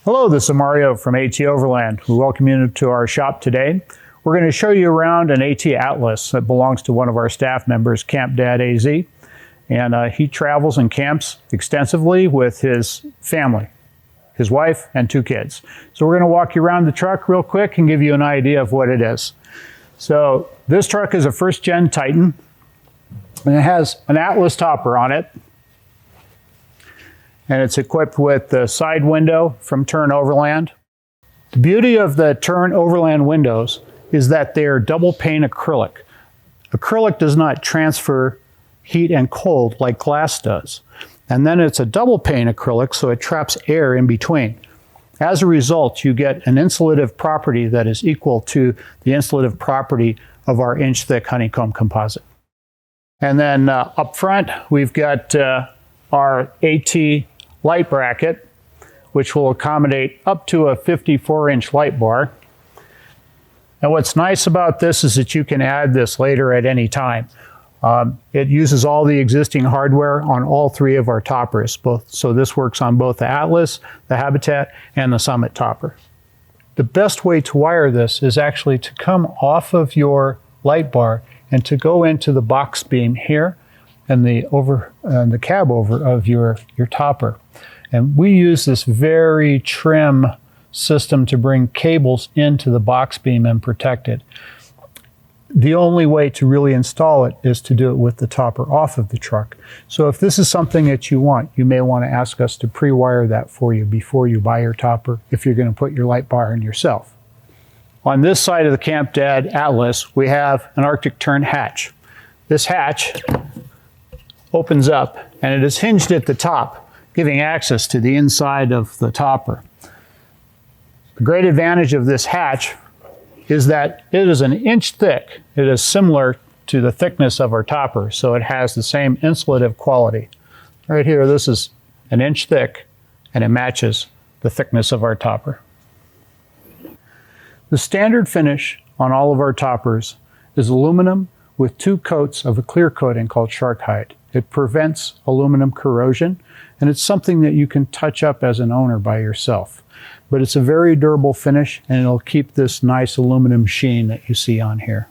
Hello, this is Mario from AT Overland. We welcome you to our shop today. We're going to show you around an AT Atlas that belongs to one of our staff members, Camp Dad AZ. And he travels and camps extensively with his family, his wife and 2 kids. So we're going to walk you around the truck real quick and give you an idea of what it is. So this truck is a 1st gen Titan, and it has an Atlas topper on it. And it's equipped with the side window from TERN Overland. The beauty of the TERN Overland windows is that they are double pane acrylic. Acrylic does not transfer heat and cold like glass does. And then it's a double pane acrylic, so it traps air in between. As a result, you get an insulative property that is equal to the insulative property of our inch-thick honeycomb composite. And then up front, we've got our AT light bracket, which will accommodate up to a 54-inch light bar. And what's nice about this is that you can add this later at any time. It uses all the existing hardware on all 3 of our toppers, so this works on both the Atlas, the Habitat, and the Summit topper. The best way to wire this is actually to come off of your light bar and to go into the box beam here and the cab over of your topper. And we use this very trim system to bring cables into the box beam and protect it. The only way to really install it is to do it with the topper off of the truck. So if this is something that you want, you may want to ask us to pre-wire that for you before you buy your topper if you're going to put your light bar in yourself. On this side of the Camp Dad Atlas, we have an ARTIC TERN hatch. This hatch opens up and it is hinged at the top, giving access to the inside of the topper. The great advantage of this hatch is that it is an inch thick. It is similar to the thickness of our topper, so it has the same insulative quality. Right here, this is an inch thick and it matches the thickness of our topper. The standard finish on all of our toppers is aluminum with 2 coats of a clear coating called shark hide. It prevents aluminum corrosion, and it's something that you can touch up as an owner by yourself. But it's a very durable finish, and it'll keep this nice aluminum sheen that you see on here.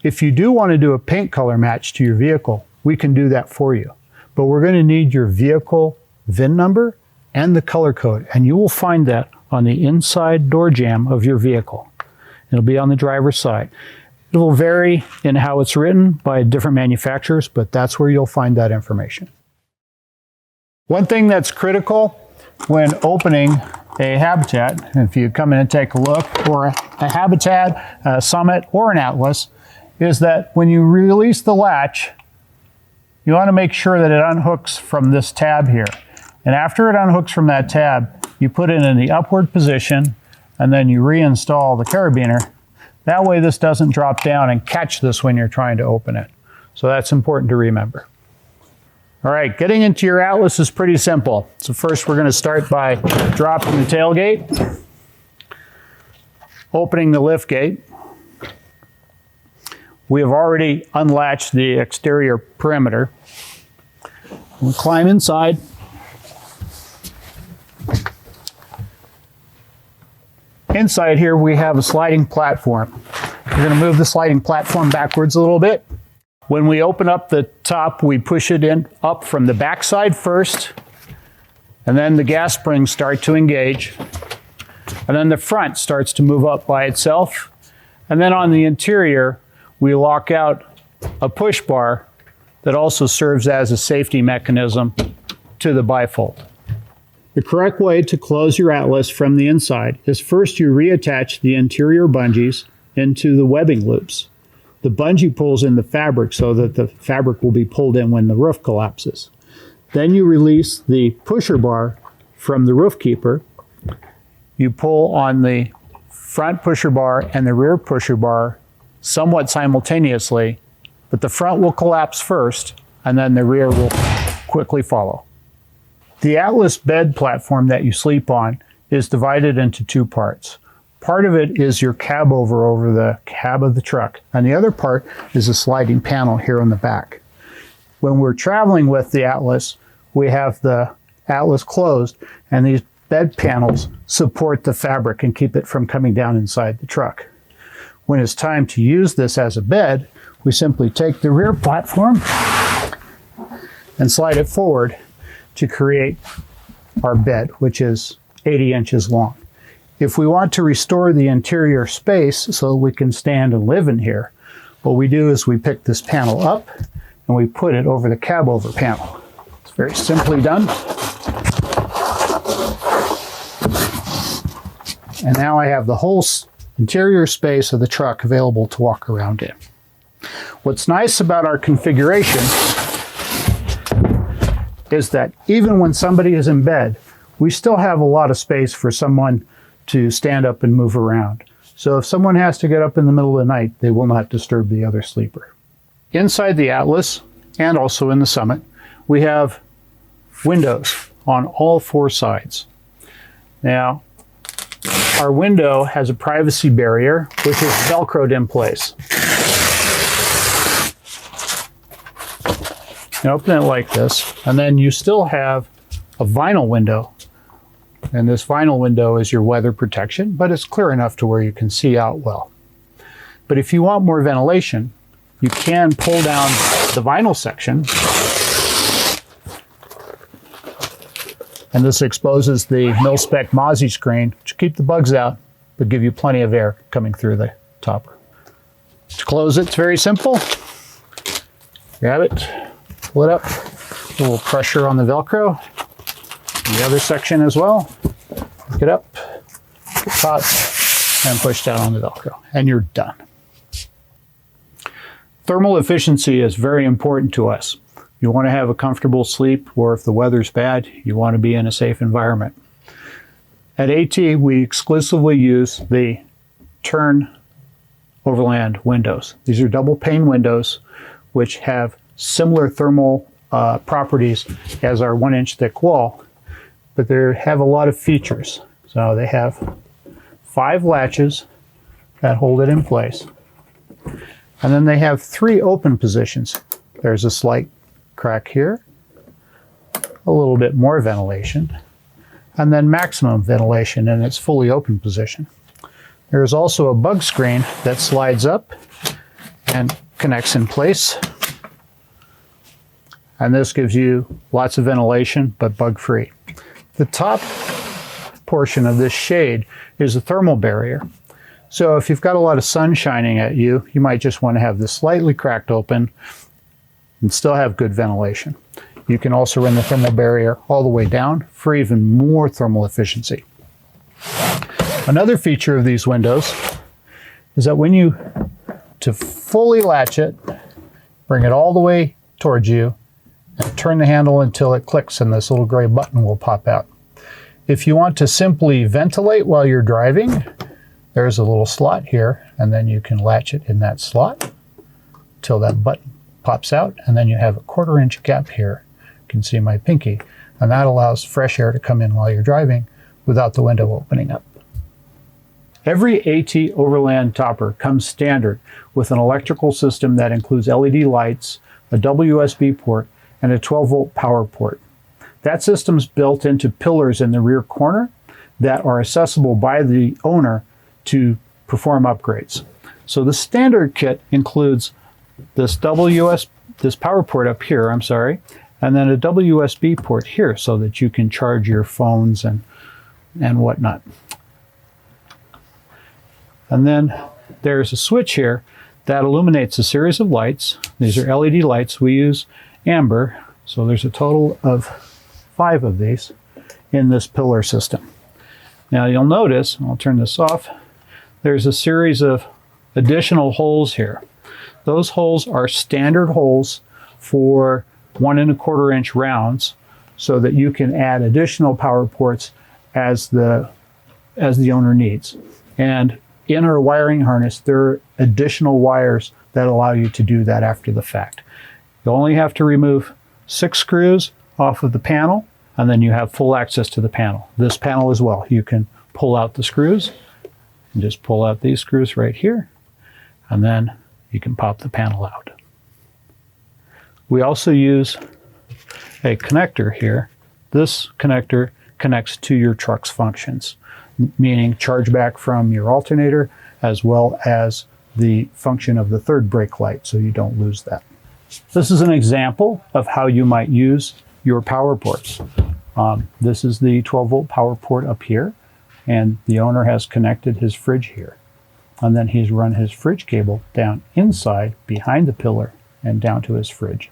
If you do want to do a paint color match to your vehicle, we can do that for you. But we're going to need your vehicle VIN number and the color code, and you will find that on the inside door jamb of your vehicle. It'll be on the driver's side. It will vary in how it's written by different manufacturers, but that's where you'll find that information. One thing that's critical when opening a Habitat, if you come in and take a look, or a Habitat, a Summit, or an Atlas, is that when you release the latch, you want to make sure that it unhooks from this tab here. And after it unhooks from that tab, you put it in the upward position, and then you reinstall the carabiner. That way this doesn't drop down and catch this when you're trying to open it. So that's important to remember. All right, getting into your Atlas is pretty simple. So first we're going to start by dropping the tailgate, opening the lift gate. We have already unlatched the exterior perimeter. We'll climb inside. Inside here we have a sliding platform. We're going to move the sliding platform backwards a little bit. When we open up the top, we push it in up from the back side first, and then the gas springs start to engage, and then the front starts to move up by itself, and then on the interior we lock out a push bar that also serves as a safety mechanism to the bifold. The correct way to close your Atlas from the inside is first you reattach the interior bungees into the webbing loops. The bungee pulls in the fabric so that the fabric will be pulled in when the roof collapses. Then you release the pusher bar from the roof keeper. You pull on the front pusher bar and the rear pusher bar somewhat simultaneously, but the front will collapse first and then the rear will quickly follow. The Atlas bed platform that you sleep on is divided into 2 parts. Part of it is your cab over the cab of the truck, and the other part is a sliding panel here on the back. When we're traveling with the Atlas, we have the Atlas closed, and these bed panels support the fabric and keep it from coming down inside the truck. When it's time to use this as a bed, we simply take the rear platform and slide it forward to create our bed, which is 80 inches long. If we want to restore the interior space so we can stand and live in here, what we do is we pick this panel up and we put it over the cab over panel. It's very simply done. And now I have the whole interior space of the truck available to walk around in. What's nice about our configuration is that even when somebody is in bed, we still have a lot of space for someone to stand up and move around. So if someone has to get up in the middle of the night, they will not disturb the other sleeper. Inside the Atlas, and also in the Summit, we have windows on all 4 sides. Now, our window has a privacy barrier, which is Velcroed in place. You open it like this, and then you still have a vinyl window. And this vinyl window is your weather protection, but it's clear enough to where you can see out well. But if you want more ventilation, you can pull down the vinyl section, and this exposes the mil-spec Mozzie screen to keep the bugs out, but give you plenty of air coming through the topper. To close it, it's very simple. Grab it, pull it up, a little pressure on the Velcro. The other section as well. Pick it up, get taut, and push down on the Velcro, and you're done. Thermal efficiency is very important to us. You want to have a comfortable sleep, or if the weather's bad, you want to be in a safe environment. At AT, we exclusively use the TERN Overland windows. These are double pane windows, which have similar thermal properties as our 1-inch thick wall, but they have a lot of features. So they have 5 latches that hold it in place. And then they have 3 open positions. There's a slight crack here, a little bit more ventilation, and then maximum ventilation in its fully open position. There's also a bug screen that slides up and connects in place. And this gives you lots of ventilation, but bug-free. The top portion of this shade is a thermal barrier. So if you've got a lot of sun shining at you, you might just want to have this slightly cracked open and still have good ventilation. You can also run the thermal barrier all the way down for even more thermal efficiency. Another feature of these windows is that when you, to fully latch it, bring it all the way towards you, and turn the handle until it clicks and this little gray button will pop out. If you want to simply ventilate while you're driving, there's a little slot here, and then you can latch it in that slot till that button pops out, and then you have a 1/4 inch gap here. You can see my pinky, and that allows fresh air to come in while you're driving without the window opening up. Every AT Overland topper comes standard with an electrical system that includes LED lights, a WSB port, and a 12-volt power port. That system's built into pillars in the rear corner that are accessible by the owner to perform upgrades. So the standard kit includes this power port up here, and then a WSB port here so that you can charge your phones and whatnot. And then there's a switch here that illuminates a series of lights. These are LED lights. We use amber, so there's a total of 5 of these in this pillar system. Now you'll notice, I'll turn this off, there's a series of additional holes here. Those holes are standard holes for 1 1/4 inch rounds so that you can add additional power ports as the owner needs. And in our wiring harness, there are additional wires that allow you to do that after the fact. You only have to remove 6 screws off of the panel, and then you have full access to the panel. This panel as well. You can pull out the screws and just pull out these screws right here, and then you can pop the panel out. We also use a connector here This connector connects to your truck's functions, meaning chargeback from your alternator as well as the function of the third brake light, so you don't lose that. This is an example of how you might use your power ports. This is the 12-volt power port up here, and the owner has connected his fridge here. And then he's run his fridge cable down inside behind the pillar and down to his fridge.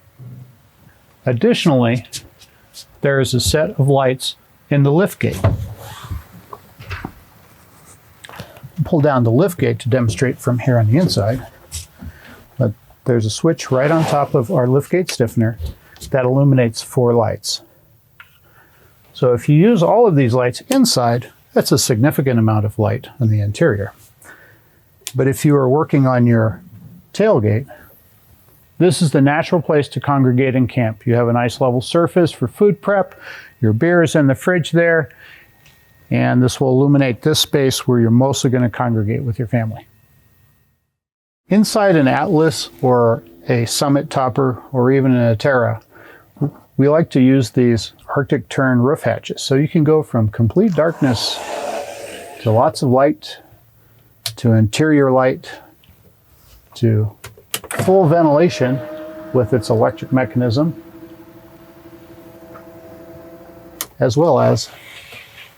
Additionally, there is a set of lights in the lift gate. Pull down the lift gate to demonstrate from here on the inside. But there's a switch right on top of our lift gate stiffener that illuminates 4 lights. So if you use all of these lights inside, that's a significant amount of light in the interior. But if you are working on your tailgate, this is the natural place to congregate and camp. You have a nice level surface for food prep, your beer is in the fridge there, and this will illuminate this space where you're mostly going to congregate with your family. Inside an Atlas or a Summit topper or even an Terra, we like to use these ARTIC TERN roof hatches. So you can go from complete darkness to lots of light, to interior light, to full ventilation with its electric mechanism, as well as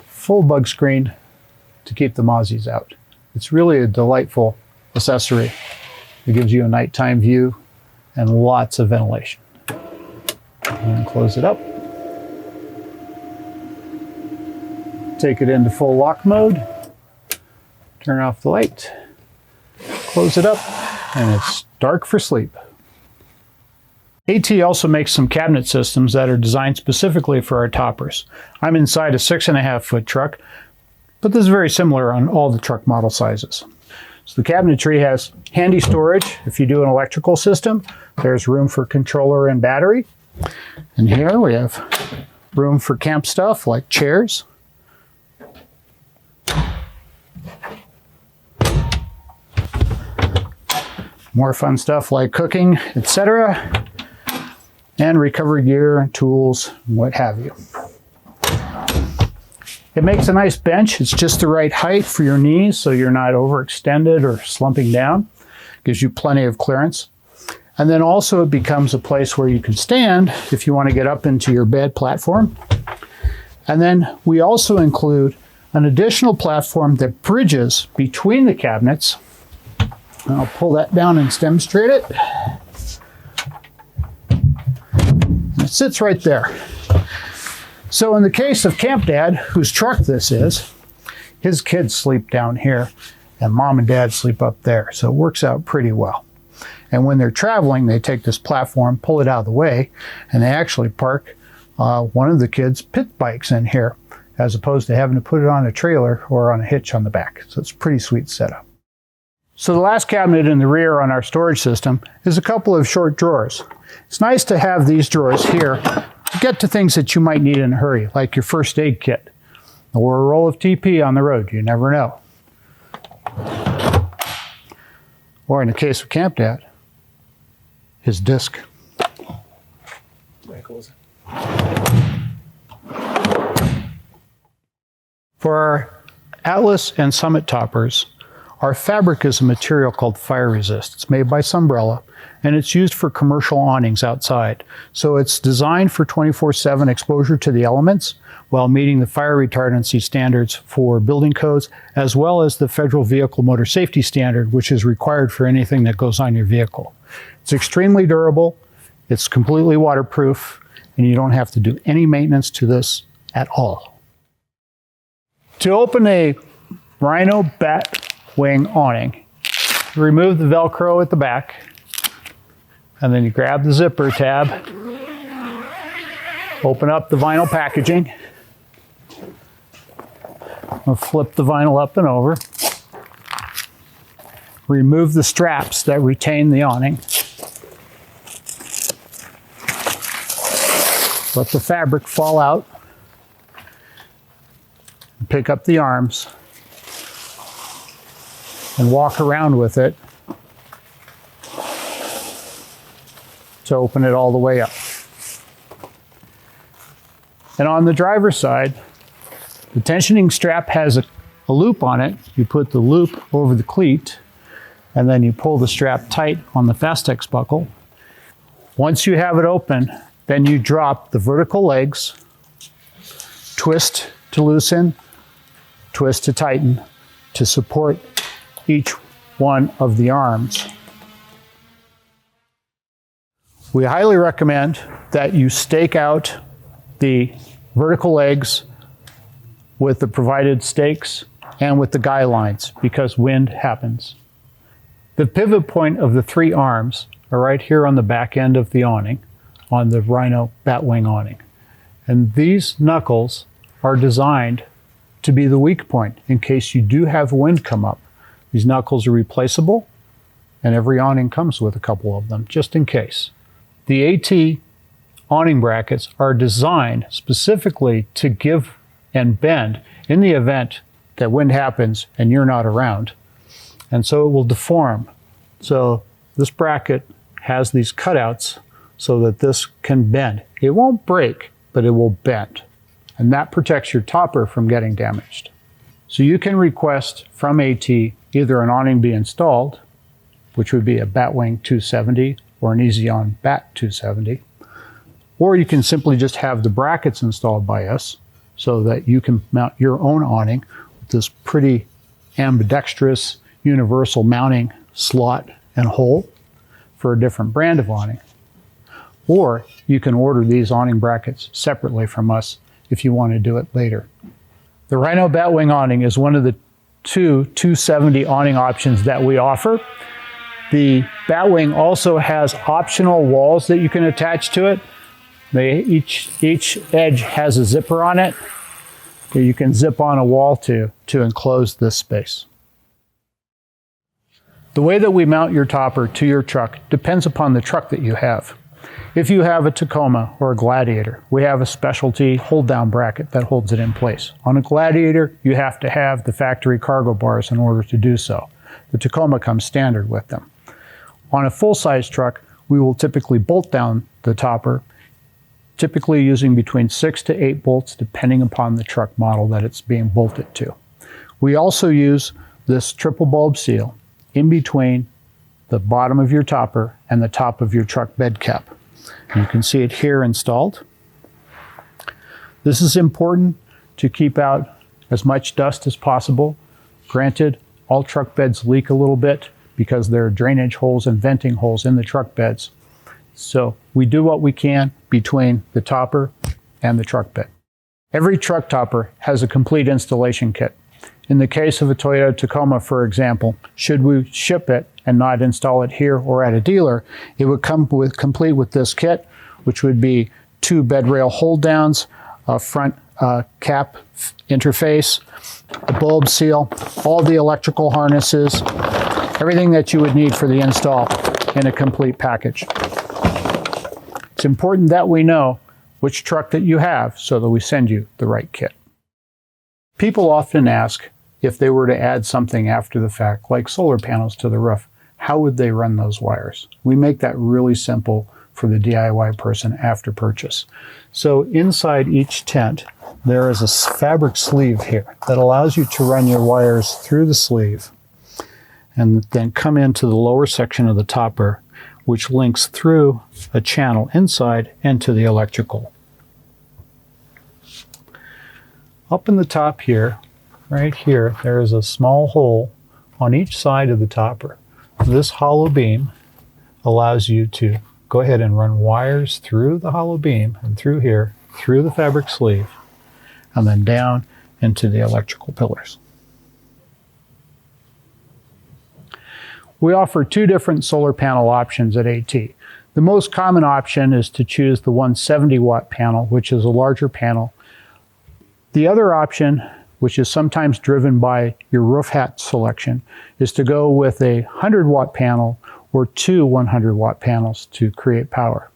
full bug screen to keep the mozzies out. It's really a delightful accessory. It gives you a nighttime view and lots of ventilation. And close it up. Take it into full lock mode. Turn off the light. Close it up, and it's dark for sleep. AT also makes some cabinet systems that are designed specifically for our toppers. I'm inside a 6.5-foot truck, but this is very similar on all the truck model sizes. So the cabinetry has handy storage. If you do an electrical system, there's room for controller and battery. And here we have room for camp stuff like chairs. More fun stuff like cooking, etc. And recovery gear, tools, what have you. It makes a nice bench. It's just the right height for your knees so you're not overextended or slumping down. Gives you plenty of clearance. And then also it becomes a place where you can stand if you want to get up into your bed platform. And then we also include an additional platform that bridges between the cabinets. And I'll pull that down and demonstrate it. And it sits right there. So in the case of Camp Dad, whose truck this is, his kids sleep down here and Mom and Dad sleep up there. So it works out pretty well. And when they're traveling, they take this platform, pull it out of the way, and they actually park one of the kids' pit bikes in here, as opposed to having to put it on a trailer or on a hitch on the back. So it's a pretty sweet setup. So the last cabinet in the rear on our storage system is a couple of short drawers. It's nice to have these drawers here to get to things that you might need in a hurry, like your first aid kit or a roll of TP on the road. You never know. Or in the case of Camp Dad, his disc. For our Atlas and Summit toppers, our fabric is a material called fire resist. It's made by Sunbrella, and it's used for commercial awnings outside. So it's designed for 24/7 exposure to the elements while meeting the fire retardancy standards for building codes, as well as the Federal Vehicle Motor Safety Standard, which is required for anything that goes on your vehicle. It's extremely durable, it's completely waterproof, and you don't have to do any maintenance to this at all. To open a Rhino bat wing awning, you remove the Velcro at the back, and then you grab the zipper tab, open up the vinyl packaging, we'll flip the vinyl up and over, remove the straps that retain the awning, let the fabric fall out, pick up the arms, and walk around with it to open it all the way up. And on the driver's side, the tensioning strap has a loop on it. You put the loop over the cleat, and then you pull the strap tight on the Fastex buckle. Once you have it open, then you drop the vertical legs, twist to loosen, twist to tighten, to support each one of the arms. We highly recommend that you stake out the vertical legs with the provided stakes and with the guy lines, because wind happens. The pivot point of the 3 arms are right here on the back end of the awning, on the Rhino Batwing awning. And these knuckles are designed to be the weak point in case you do have wind come up. These knuckles are replaceable, and every awning comes with a couple of them, just in case. The AT awning brackets are designed specifically to give and bend in the event that wind happens and you're not around. And so it will deform. So this bracket has these cutouts so that this can bend. It won't break, but it will bend. And that protects your topper from getting damaged. So you can request from AT either an awning be installed, which would be a Batwing 270 or an Easy-On Bat 270, or you can simply just have the brackets installed by us so that you can mount your own awning with this pretty ambidextrous universal mounting slot and hole for a different brand of awning. Or you can order these awning brackets separately from us if you want to do it later. The Rhino Batwing awning is one of the 270 awning options that we offer. The Batwing also has optional walls that you can attach to it. Each edge has a zipper on it that you can zip on a wall to enclose this space. The way that we mount your topper to your truck depends upon the truck that you have. If you have a Tacoma or a Gladiator, we have a specialty hold-down bracket that holds it in place. On a Gladiator, you have to have the factory cargo bars in order to do so. The Tacoma comes standard with them. On a full-size truck, we will typically bolt down the topper, typically using between 6 to 8 bolts depending upon the truck model that it's being bolted to. We also use this triple bulb seal in between the bottom of your topper and the top of your truck bed cap. And you can see it here installed. This is important to keep out as much dust as possible. Granted, all truck beds leak a little bit because there are drainage holes and venting holes in the truck beds. So we do what we can between the topper and the truck bed. Every truck topper has a complete installation kit. In the case of a Toyota Tacoma, for example, should we ship it and not install it here or at a dealer, it would come complete with this kit, which would be 2 bed rail hold downs, a front cap interface, a bulb seal, all the electrical harnesses, everything that you would need for the install in a complete package. It's important that we know which truck that you have so that we send you the right kit. People often ask if they were to add something after the fact, like solar panels to the roof, how would they run those wires? We make that really simple for the DIY person after purchase. So inside each tent, there is a fabric sleeve here that allows you to run your wires through the sleeve and then come into the lower section of the topper, which links through a channel inside into the electrical. Up in the top here, right here, there is a small hole on each side of the topper. This hollow beam allows you to go ahead and run wires through the hollow beam and through here, through the fabric sleeve, and then down into the electrical pillars. We offer 2 different solar panel options at AT. The most common option is to choose the 170 watt panel, which is a larger panel. The other option, which is sometimes driven by your roof hat selection, is to go with a 100 watt panel or 2 100 watt panels to create power.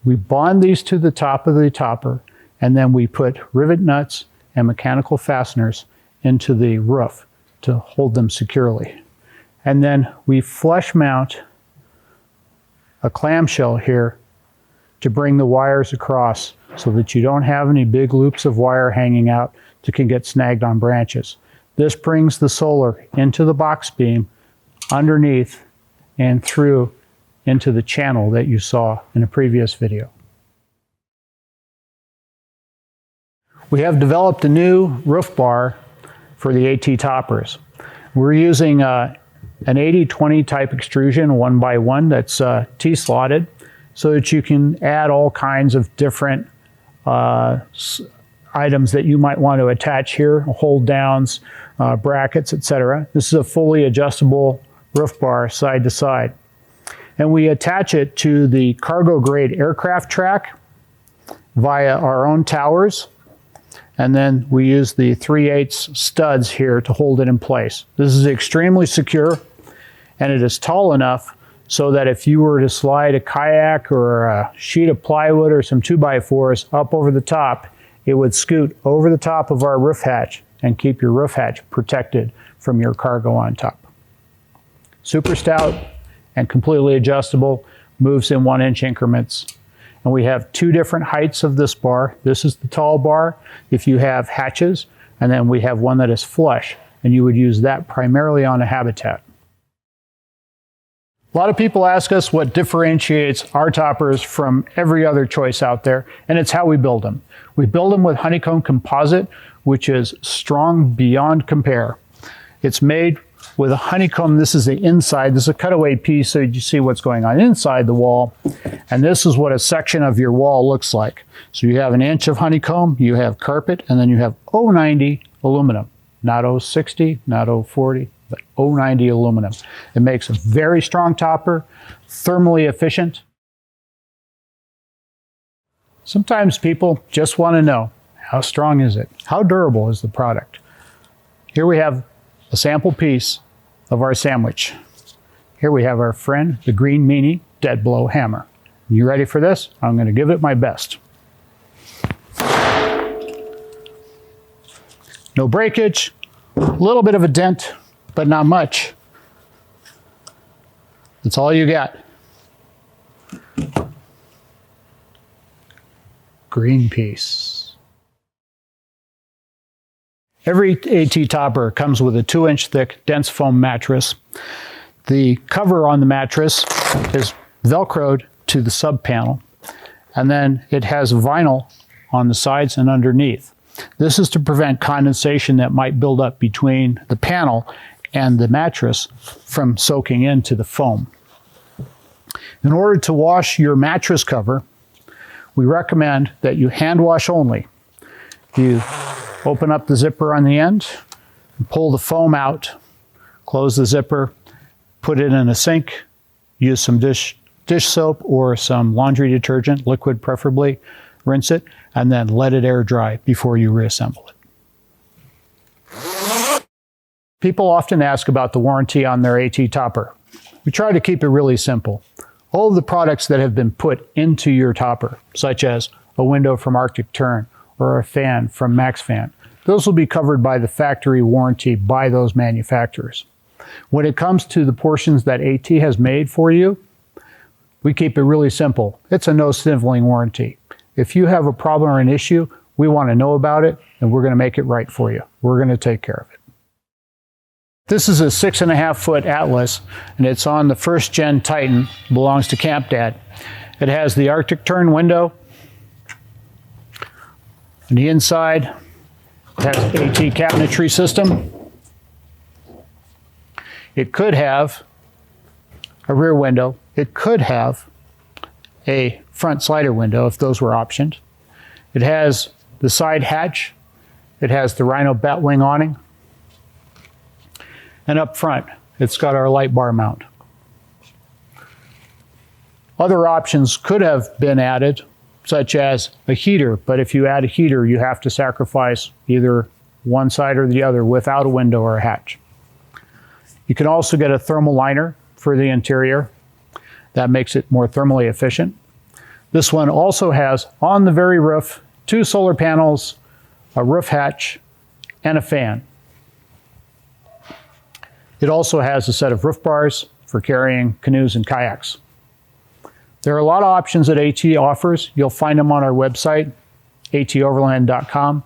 We bond these to the top of the topper, and then we put rivet nuts and mechanical fasteners into the roof to hold them securely. And then we flush mount a clamshell here to bring the wires across so that you don't have any big loops of wire hanging out that can get snagged on branches. This brings the solar into the box beam, underneath and through into the channel that you saw in a previous video. We have developed a new roof bar for the AT toppers. We're using an 80-20 type extrusion 1x1 that's T-slotted, so that you can add all kinds of different items that you might want to attach here, hold downs, brackets, etc. This is a fully adjustable roof bar side to side. And we attach it to the cargo grade aircraft track via our own towers. And then we use the 3/8 studs here to hold it in place. This is extremely secure, and it is tall enough so that if you were to slide a kayak or a sheet of plywood or some 2x4s up over the top, it would scoot over the top of our roof hatch and keep your roof hatch protected from your cargo on top. Super stout and completely adjustable, moves in 1-inch increments. And we have two different heights of this bar. This is the tall bar if you have hatches, and then we have one that is flush, and you would use that primarily on a habitat. A lot of people ask us what differentiates our toppers from every other choice out there, and it's how we build them. We build them with honeycomb composite, which is strong beyond compare. It's made with a honeycomb. This is the inside. This is a cutaway piece so you see what's going on inside the wall. And this is what a section of your wall looks like. So you have 1 inch of honeycomb, you have carpet, and then you have 090 aluminum. Not 060, not 040, but 090 aluminum. It makes a very strong topper, thermally efficient. Sometimes people just want to know, how strong is it? How durable is the product? Here we have a sample piece of our sandwich. Here we have our friend, the Green Meanie Dead Blow Hammer. You ready for this? I'm going to give it my best. No breakage, a little bit of a dent, but not much. That's all you got. Green piece. Every AT topper comes with a 2-inch thick dense foam mattress. The cover on the mattress is velcroed to the sub panel, and then it has vinyl on the sides and underneath. This is to prevent condensation that might build up between the panel and the mattress from soaking into the foam. In order to wash your mattress cover, we recommend that you hand wash only. You open up the zipper on the end, and pull the foam out, close the zipper, put it in a sink, use some dish soap or some laundry detergent, liquid preferably, rinse it, and then let it air dry before you reassemble it. People often ask about the warranty on their AT topper. We try to keep it really simple. All of the products that have been put into your topper, such as a window from ARTIC TERN or a fan from MaxFan, those will be covered by the factory warranty by those manufacturers. When it comes to the portions that AT has made for you, we keep it really simple. It's a no sniveling warranty. If you have a problem or an issue, we want to know about it, and we're going to make it right for you. We're going to take care of it. This is a 6.5-foot Atlas, and it's on the 1st gen Titan, belongs to Camp Dad. It has the ARTIC TERN window. On the inside, it has AT cabinetry system. It could have a rear window. It could have a front slider window if those were optioned. It has the side hatch. It has the Rhino Batwing awning. And up front, it's got our light bar mount. Other options could have been added, such as a heater, but if you add a heater, you have to sacrifice either one side or the other without a window or a hatch. You can also get a thermal liner for the interior. That makes it more thermally efficient. This one also has, on the very roof, 2 solar panels, a roof hatch, and a fan. It also has a set of roof bars for carrying canoes and kayaks. There are a lot of options that AT offers. You'll find them on our website. atoverland.com.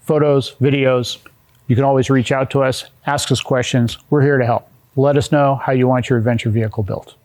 Photos, videos. You can always reach out to us, ask us questions. We're here to help. Let us know how you want your adventure vehicle built.